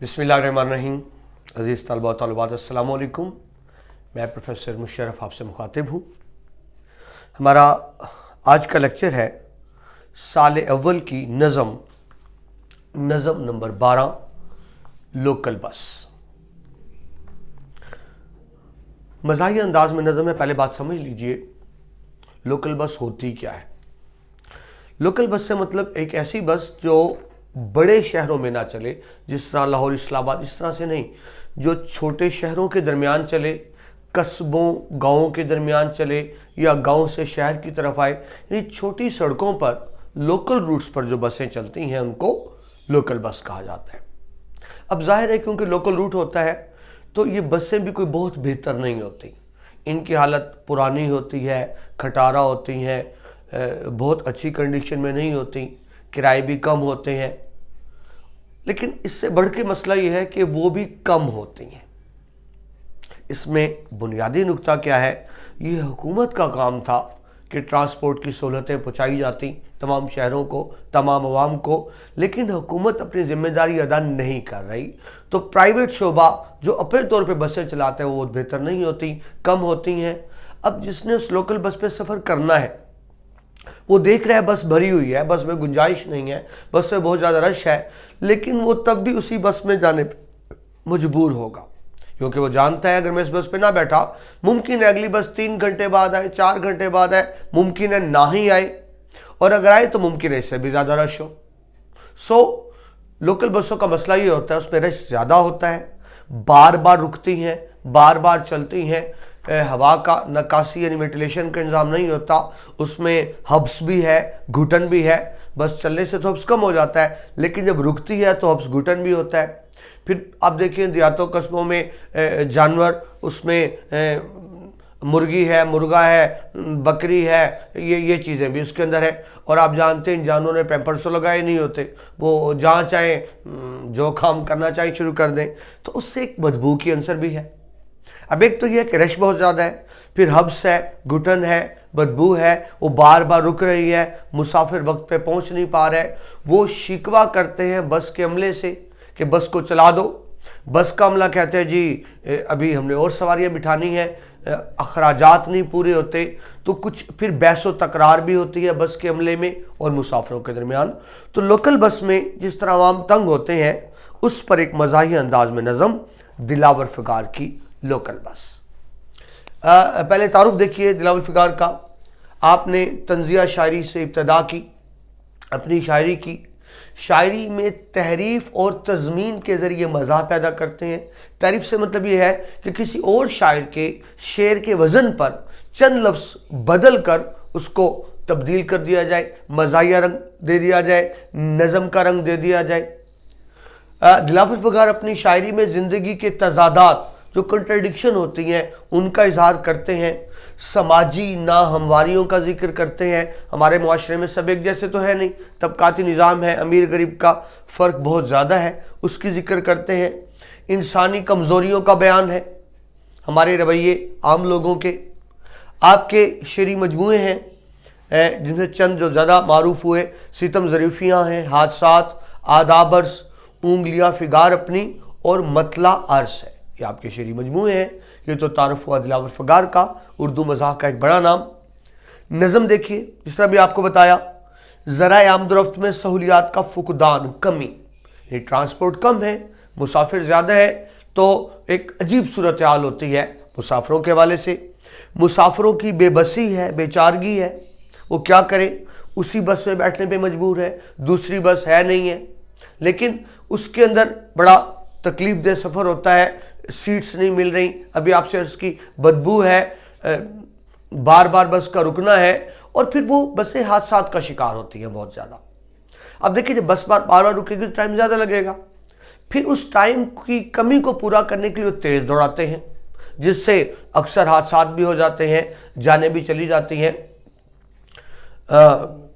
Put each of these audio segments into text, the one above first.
बिस्मिल्लाहिर्रहमानिर्रहीम। अज़ीज़ तलबा तलबात अस्सलाम वालेकुम। मैं प्रोफेसर मुशर्रफ आपसे मुखातिब हूँ। हमारा आज का लेक्चर है साल अव्वल की नज़म नंबर 12 लोकल बस। मज़ाही अंदाज में नज़म है। पहले बात समझ लीजिए, लोकल बस होती क्या है। लोकल बस से मतलब एक ऐसी बस जो बड़े शहरों में ना चले, जिस तरह लाहौर इस्लामाबाद, इस तरह से नहीं, जो छोटे शहरों के दरमियान चले, कस्बों गाँवों के दरमियान चले या गांव से शहर की तरफ आए। यानी छोटी सड़कों पर लोकल रूट्स पर जो बसें चलती हैं उनको लोकल बस कहा जाता है। अब जाहिर है क्योंकि लोकल रूट होता है तो ये बसें भी कोई बहुत बेहतर नहीं होती। इनकी हालत पुरानी होती है, खटारा होती हैं, बहुत अच्छी कंडीशन में नहीं होती, किराए भी कम होते हैं। लेकिन इससे बढ़ के मसला ये है कि वो भी कम होती हैं। इसमें बुनियादी नुक्ता क्या है, ये हुकूमत का काम था कि ट्रांसपोर्ट की सहूलतें पहुँचाई जाती तमाम शहरों को, तमाम अवाम को, लेकिन हुकूमत अपनी जिम्मेदारी अदा नहीं कर रही। तो प्राइवेट शोबा जो अपने तौर पे बसें चलाते हैं वो बेहतर नहीं होती, कम होती हैं। अब जिसने उस लोकल बस पे सफ़र करना है वो देख रहा है बस भरी हुई है, बस में गुंजाइश नहीं है, बस में बहुत ज़्यादा रश है, लेकिन वो तब भी उसी बस में जाने पर मजबूर होगा क्योंकि वो जानता है अगर मैं इस बस पे ना बैठा, मुमकिन है अगली बस 3 घंटे बाद आए, 4 घंटे बाद आए, मुमकिन है ना ही आए, और अगर आए तो मुमकिन है इससे भी ज़्यादा रश हो। लोकल बसों का मसला ये होता है उसमें रश ज़्यादा होता है, बार बार रुकती हैं, बार बार चलती हैं, हवा का नकासी यानी वेंटिलेशन का इंतजाम नहीं होता, उसमें हब्स भी है, घुटन भी है। बस चलने से तो हब्स कम हो जाता है, लेकिन जब रुकती है तो हब्स घुटन भी होता है। फिर आप देखिए देहातों कस्बों में जानवर, उसमें मुर्गी है, मुर्गा है, बकरी है, ये चीज़ें भी उसके अंदर है। और आप जानते हैं इन जानवरों ने पैम्पर्स तो लगाए नहीं होते, वो जहाँ चाहें जो काम करना चाहें शुरू कर दें, तो उससे एक बदबू की अंसर भी है। अब एक तो यह कि रश बहुत ज़्यादा है, फिर हब्स है, घुटन है, बदबू है, वो बार बार रुक रही है, मुसाफिर वक्त पे पहुंच नहीं पा रहे। वो शिकवा करते हैं बस के अमले से कि बस को चला दो। बस का अमला कहते हैं जी अभी हमने और सवारियां बिठानी है, अखराजात नहीं पूरे होते, तो कुछ फिर बहसो तकरार भी होती है बस के अमले में और मुसाफिरों के दरमियान। तो लोकल बस में जिस तरह आवाम तंग होते हैं उस पर एक मज़ाही अंदाज में नज़म दिलावर फिगार की लोकल बस। पहले तारुफ देखिए दिलावर फिगार का। आपने तंजिया शायरी से इब्तदा की, अपनी शायरी की। शायरी में तहरीफ और तज़मीन के ज़रिए मज़ा पैदा करते हैं। तारीफ से मतलब ये है कि किसी और शायर के शेर के वज़न पर चंद लफ्ज़ बदल कर उसको तब्दील कर दिया जाए, मज़ाहिया रंग दे दिया जाए, नज़म का रंग दे दिया जाए। दिलावर फिगार अपनी शायरी में ज़िंदगी के तज़ादात जो कंट्रडिक्शन होती हैं उनका इजहार करते हैं, समाजी नाहमवारियों का जिक्र करते हैं। हमारे मुआशरे में सब एक जैसे तो है नहीं, तबकाती निज़ाम है, अमीर गरीब का फ़र्क बहुत ज़्यादा है, उसकी जिक्र करते हैं। इंसानी कमज़ोरियों का बयान है, हमारे रवैये आम लोगों के। आपके शेरी मजमूए हैं जिनमें चंद जो ज़्यादा मारूफ हुए, सितम ज़रीफ़ियाँ हैं, हादसात, आदाबर्स, उंगलियाँ फिगार अपनी और मतला अर्स है। ये आपके शेरी मजमूए हैं। ये तो तारुफ हुआ दिलावर फिगार का, उर्दू मज़ाक का एक बड़ा नाम। नज़म देखिए, जिस तरह भी आपको बताया, ज़राए आमदोरफ्त में सहूलियात का फुकदान, कमी, ये ट्रांसपोर्ट कम है, मुसाफिर ज़्यादा है, तो एक अजीब सूरत हाल होती है मुसाफिरों के हवाले से। मुसाफिरों की बेबसी है, बेचारगी है, वो क्या करें, उसी बस में बैठने पर मजबूर है, दूसरी बस है नहीं है, लेकिन उसके अंदर बड़ा तकलीफ दह सफ़र होता है, सीट्स नहीं मिल रही, अभी आपसे उसकी बदबू है, बार बार बस का रुकना है, और फिर वो बसें हादसात का शिकार होती हैं बहुत ज़्यादा। अब देखिए जब बस बार बार रुकेगी तो टाइम ज़्यादा लगेगा, फिर उस टाइम की कमी को पूरा करने के लिए वो तेज़ दौड़ाते हैं, जिससे अक्सर हादसात भी हो जाते हैं, जानें भी चली जाती हैं।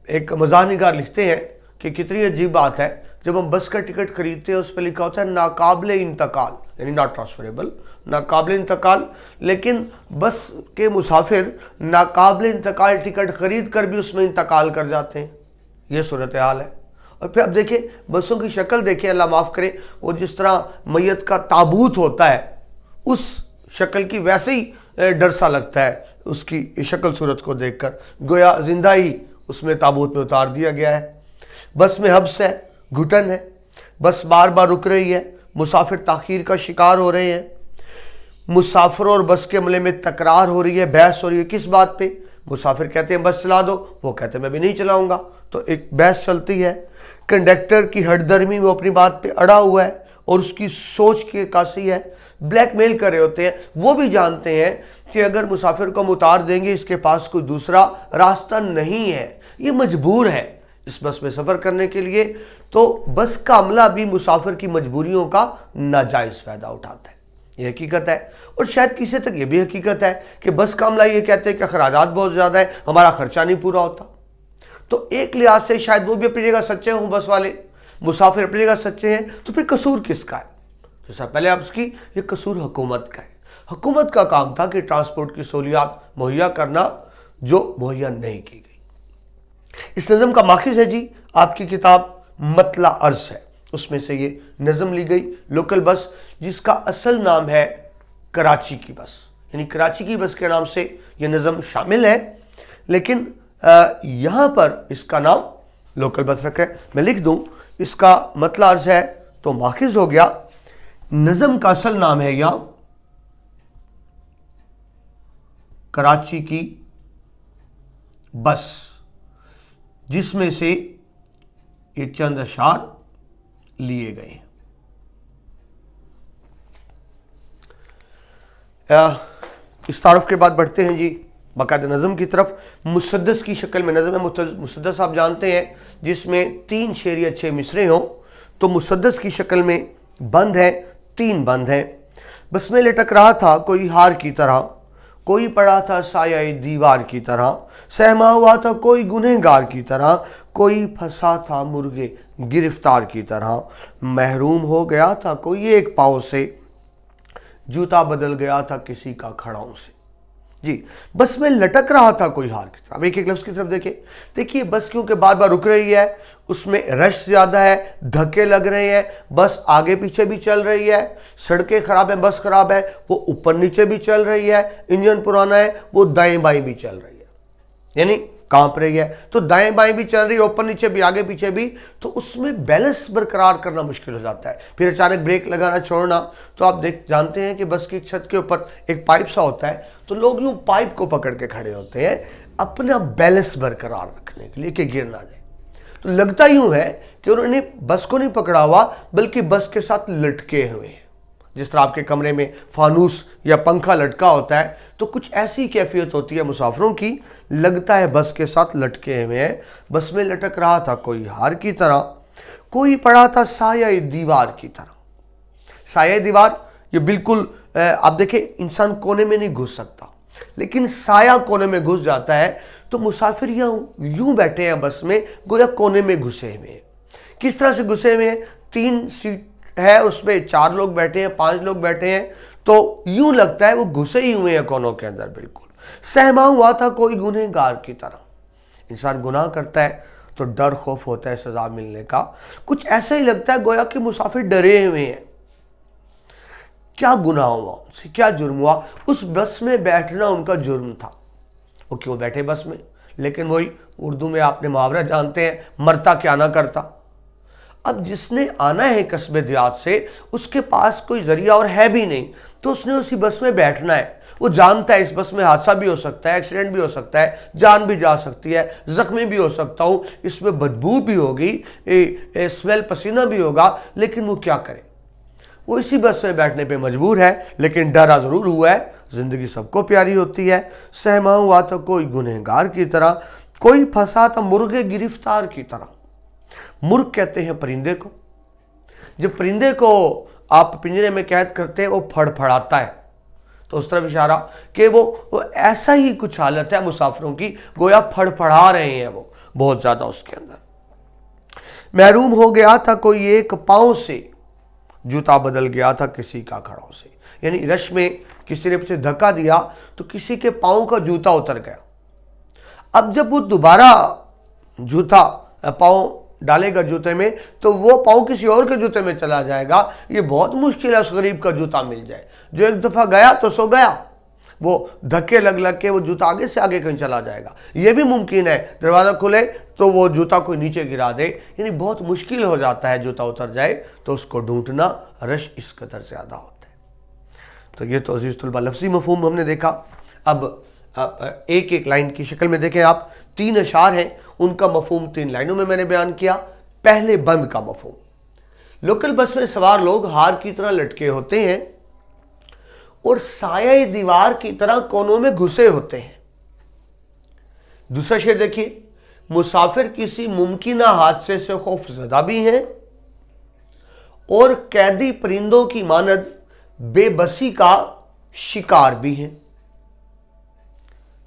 एक मज़ाहनिगार लिखते हैं कि कितनी अजीब बात है, जब हम बस का टिकट खरीदते हैं उस पर लिखा होता है नाकाबिले इंतकाल, यानी नॉट ट्रांसफरेबल, नाकाबिले इंतकाल, लेकिन बस के मुसाफिर नाकाबिले इंतकाल टिकट खरीद कर भी उसमें इंतकाल कर जाते हैं। ये सूरत हाल है। और फिर अब देखिए बसों की शक्ल देखिए, अल्लाह माफ़ करे, वो जिस तरह मैयत का ताबूत होता है उस शक्ल की वैसे ही डर सा लगता है उसकी शक्ल सूरत को देखकर, गोया जिंदा ही उसमें ताबूत में उतार दिया गया है। बस में हब्स है, घुटन है, बस बार बार रुक रही है, मुसाफिर ताखीर का शिकार हो रहे हैं, मुसाफिरों और बस के अमले में तकरार हो रही है, बहस हो रही है। किस बात पे? मुसाफिर कहते हैं बस चला दो, वो कहते हैं मैं भी नहीं चलाऊंगा, तो एक बहस चलती है। कंडक्टर की हठधर्मी, वो अपनी बात पे अड़ा हुआ है और उसकी सोच की कासी है, ब्लैकमेल कर रहे होते हैं। वो भी जानते हैं कि अगर मुसाफिर को हम उतार देंगे इसके पास कोई दूसरा रास्ता नहीं है, ये मजबूर है इस बस में सफ़र करने के लिए। तो बस का अमला भी मुसाफिर की मजबूरियों का नाजायज़ फ़ायदा उठाता है, ये हकीकत है। और शायद किसी तक ये भी हकीकत है कि बस का अमला ये कहते हैं कि अखराजात बहुत ज़्यादा है, हमारा खर्चा नहीं पूरा होता। तो एक लिहाज से शायद वो भी अपनी जगह सच्चे हों बस वाले, मुसाफिर अपनी जगह सच्चे हैं, तो फिर कसूर किसका है? जैसा पहले आप उसकी, ये कसूर हुकूमत का है। हुकूमत का काम था कि ट्रांसपोर्ट की सहूलियात मुहैया करना, जो मुहैया नहीं की गई। इस नज़म का माखिज़ है जी आपकी किताब मतला अर्ज है, उसमें से ये नज़म ली गई। लोकल बस जिसका असल नाम है कराची की बस, यानी कराची की बस के नाम से ये नज़म शामिल है, लेकिन यहाँ पर इसका नाम लोकल बस रखा है। मैं लिख दूं, इसका मतला अर्ज है तो माखिज़ हो गया। नज़म का असल नाम है या कराची की बस, जिसमें से ये चंद अशार लिए गए। इस तारुफ के बाद बढ़ते हैं जी बाकायदा नज़म की तरफ। मुसद्दस की शक्ल में नज़म है। मुसद्दस आप जानते हैं जिसमें 3 शेर या 6 मिसरे हों, तो मुसद्दस की शक्ल में बंद है, 3 बंद हैं। बस में लटक रहा था कोई हार की तरह, कोई पड़ा था साया दीवार की तरह, सहमा हुआ था कोई गुनहगार की तरह, कोई फंसा था मुर्गे गिरफ्तार की तरह, महरूम हो गया था कोई एक पाँव से, जूता बदल गया था किसी का खड़ाओं से। जी, बस में लटक रहा था कोई हार की तरफ। अब एक एक लफ्ज़ की तरफ देखिए बस क्योंकि बार बार रुक रही है, उसमें रश ज़्यादा है, धक्के लग रहे हैं, बस आगे पीछे भी चल रही है, सड़कें खराब हैं, बस खराब है, वो ऊपर नीचे भी चल रही है, इंजन पुराना है, वो दाएं बाएं भी चल रही है, यानी कांप रही है, तो दाएं बाएं भी चल रही है, ऊपर नीचे भी, आगे पीछे भी, तो उसमें बैलेंस बरकरार करना मुश्किल हो जाता है। फिर अचानक ब्रेक लगाना छोड़ना, तो आप जानते हैं कि बस की छत के ऊपर एक पाइप सा होता है, तो लोग यूं पाइप को पकड़ के खड़े होते हैं अपना बैलेंस बरकरार रखने के लिए कि गिर ना जाए। तो लगता यूं है कि उन्होंने बस को नहीं पकड़ा हुआ बल्कि बस के साथ लटके हुए हैं। जिस तरह आपके कमरे में फानूस या पंखा लटका होता है, तो कुछ ऐसी कैफियत होती है मुसाफिरों की, लगता है बस के साथ लटके हुए हैं। बस में लटक रहा था कोई हार की तरह, कोई पड़ा था साया दीवार की तरह। साया दीवार, ये बिल्कुल आप देखें इंसान कोने में नहीं घुस सकता, लेकिन साया कोने में घुस जाता है। तो मुसाफिर यूं बैठे हैं बस में, गोया कोने में घुसे हुए हैं। किस तरह से घुसे हुए हैं? 3 सीट है, उसमें 4 लोग बैठे हैं, 5 लोग बैठे हैं, तो यूं लगता है वो घुसे ही हुए हैं कोनों के अंदर। बिल्कुल सहमा हुआ था कोई गुनहगार की तरह। इंसान गुनाह करता है तो डर खौफ होता है सजा मिलने का, कुछ ऐसा ही लगता है गोया कि मुसाफिर डरे हुए हैं। क्या गुनाह हुआ उनसे, क्या जुर्म हुआ? उस बस में बैठना उनका जुर्म था। वो क्यों बैठे बस में? लेकिन वही उर्दू में आपने मुहावरा जानते हैं, मरता क्या ना करता। अब जिसने आना है कस्बे देहात से, उसके पास कोई जरिया और है भी नहीं, तो उसने उसी बस में बैठना है। वो जानता है इस बस में हादसा भी हो सकता है, एक्सीडेंट भी हो सकता है, जान भी जा सकती है, जख्मी भी हो सकता हूँ, इसमें बदबू भी होगी, स्मेल पसीना भी होगा, लेकिन वो क्या करे? वो इसी बस में बैठने पे मजबूर है, लेकिन डरा जरूर हुआ है। जिंदगी सबको प्यारी होती है। सहमा हुआ था कोई गुनहगार की तरह, कोई फंसा था मुर्गे गिरफ्तार की तरह। मुर्ग कहते हैं परिंदे को। जब परिंदे को आप पिंजरे में कैद करते हैं, वो फड़फड़ाता है, तो उस तरफ इशारा कि वो ऐसा ही कुछ हालत है मुसाफिरों की, गोया फड़फड़ा रहे हैं वो बहुत ज्यादा उसके अंदर। महरूम हो गया था कोई एक पांव से, जूता बदल गया था किसी का खड़ाओं से। यानी रश में किसी ने पीछे धक्का दिया तो किसी के पांव का जूता उतर गया। अब जब वो दोबारा जूता पांव डालेगा जूते में तो वो पाँव किसी और के जूते में चला जाएगा। ये बहुत मुश्किल है उस गरीब का जूता मिल जाए। जो एक दफ़ा गया तो सो गया, वो धक्के लग लग के वो जूता आगे से आगे कहीं चला जाएगा। ये भी मुमकिन है दरवाज़ा खुले तो वो जूता कोई नीचे गिरा दे, यानी बहुत मुश्किल हो जाता है जूता उतर जाए तो उसको ढूंढना, रश इस कदर ज़्यादा होता है। तो ये तो अजीज़ तलबा लफ्ज़ी मफ़हूम हमने देखा। अब एक एक लाइन की शक्ल में देखें आप, 3 अशार हैं, उनका मफ़हूम 3 लाइनों में मैंने बयान किया। पहले बंद का मफ़हूम, लोकल बस में सवार लोग हार की तरह लटके होते हैं और साया दीवार की तरह कोनों में घुसे होते हैं। दूसरा शेर देखिए, मुसाफिर किसी मुमकिना हादसे से खौफजदा भी हैं और कैदी परिंदों की मानद बेबसी का शिकार भी हैं।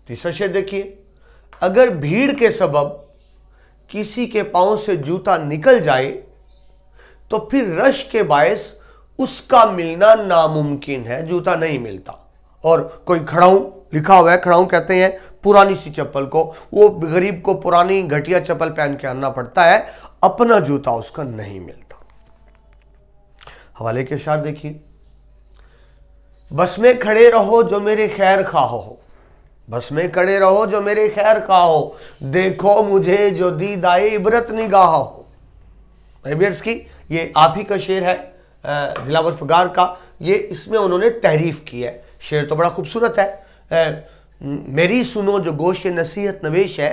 तीसरा शेर देखिए, अगर भीड़ के सबब किसी के पांव से जूता निकल जाए तो फिर रश के बायस उसका मिलना नामुमकिन है, जूता नहीं मिलता। और कोई खड़ाऊं लिखा हुआ है, खड़ाऊं कहते हैं पुरानी सी चप्पल को, वो गरीब को पुरानी घटिया चप्पल पहन के आना पड़ता है, अपना जूता उसका नहीं मिलता। हवाले के अशार देखिए, बस में खड़े रहो जो मेरे खैर खा हो, बस में खड़े रहो जो मेरे खैर खा हो, देखो मुझे जो दीदाए इबरत निगाह हो। रेबियर्स की ये आप ही का शेर है, दिलावर फगार का, ये इसमें उन्होंने तहरीफ की है। शेर तो बड़ा खूबसूरत है, मेरी सुनो जो गोश नसीहत नवेश है,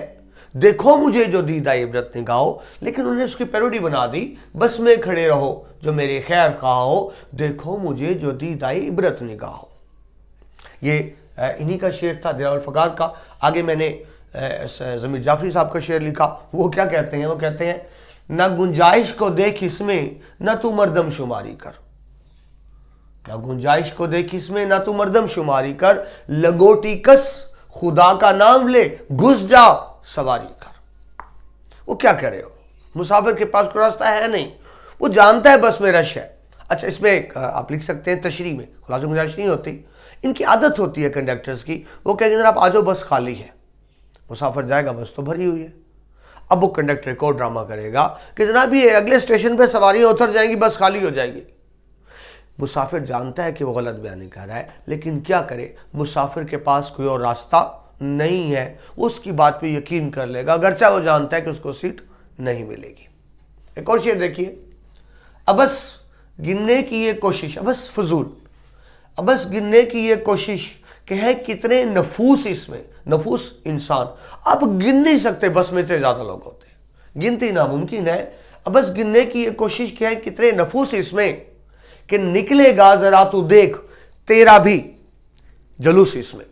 देखो मुझे जो दीदाए इबरत निगाह हो, लेकिन उन्होंने उसकी पैरोडी बना दी, बस में खड़े रहो जो मेरे खैर खा हो, देखो मुझे जो दीदाए इबरत निगाह हो। ये इन्हीं का शेर था दिलावर फगार का। आगे मैंने ज़मीर जाफरी साहब का शेर लिखा, वो क्या कहते हैं, वो कहते हैं, न गुंजाइश को देख इसमें न तू मर्दम शुमारी कर, न गुंजाइश को देख इसमें न तू मर्दम शुमारी कर, लगोटी कस खुदा का नाम ले घुस जा सवारी कर। वो क्या कह रहे हो, मुसाफिर के पास कोई रास्ता है नहीं, वो जानता है बस में रश है। अच्छा, इसमें आप लिख सकते हैं तशरी में, खुलासा गुंजाइश नहीं होती, इनकी आदत होती है कंडक्टर्स की, वो कहेंगे जरा आप आ जाओ बस खाली है, मुसाफिर जाएगा बस तो भरी हुई है। अब वो कंडक्टर को ड्रामा करेगा कि जनाब ये अगले स्टेशन पे सवारियां उतर जाएंगी, बस खाली हो जाएगी। मुसाफिर जानता है कि वो गलत बयानी कर रहा है, लेकिन क्या करे, मुसाफिर के पास कोई और रास्ता नहीं है, वो उसकी बात पे यकीन कर लेगा, अगरचा वो जानता है कि उसको सीट नहीं मिलेगी। एक और शेर देखिए, अबस गिनने की ये कोशिश, अबस फजूल, अबस गिनने की ये कोशिश कि है कितने नफूस इसमें, नफूस इंसान, आप गिन नहीं सकते, बस में से ज्यादा लोग होते हैं, गिनती नामुमकिन है। अबस गिनने की ये कोशिश क्या है कितने नफूस इसमें कि निकलेगा जरा तू देख तेरा भी जलूस इसमें।